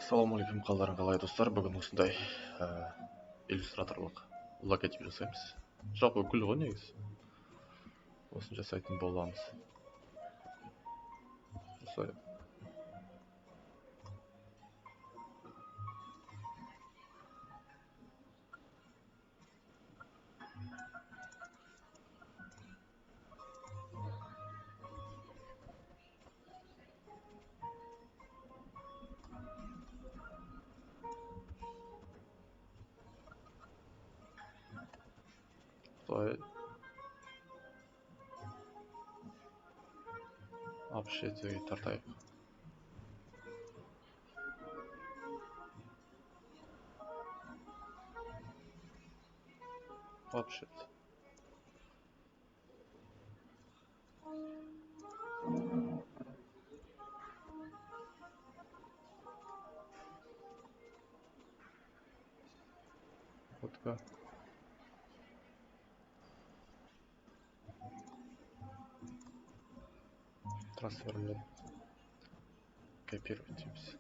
Ассалаумағалейкум, қалдарың қалай достар? Бүгін осындай иллюстраторлық логотип жасаймыз. Жалпы гүл ғой негізі. Осын жасайтын боламыз. Осылай. Алып шетіге тартайық. Алып шет. Фотка. Трансформировать. Копировать дейміз.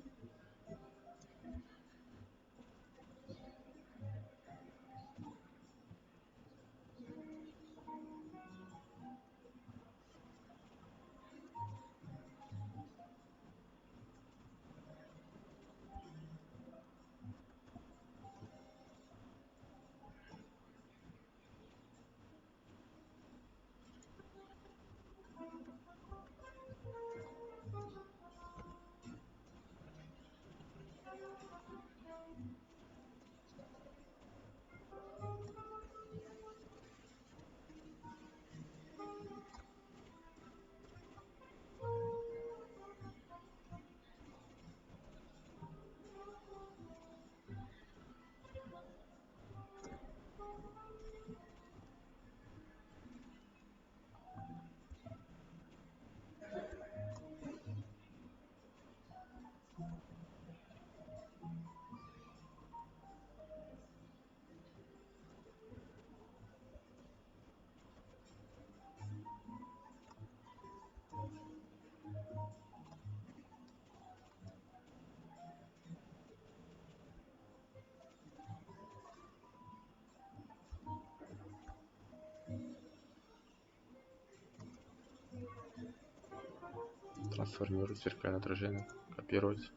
Трансформировать зеркальное отражение. Копировать.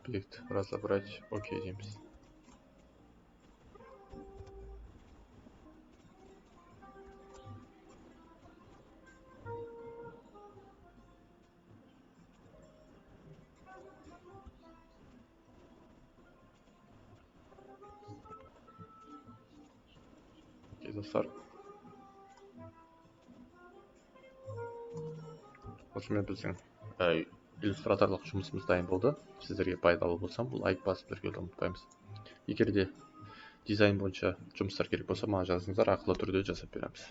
Объект разобрать. Окей, дейміз. Достар, осымен біздің иллюстраторлық жұмысымыз дайын болды. Сіздерге пайдалы болсам, лайк басып жүргенді ұмытпаймыз. Егер де дизайн бойынша жұмыстар керек болса, маған жазыңыздар, ақылы түрде жасап береміз.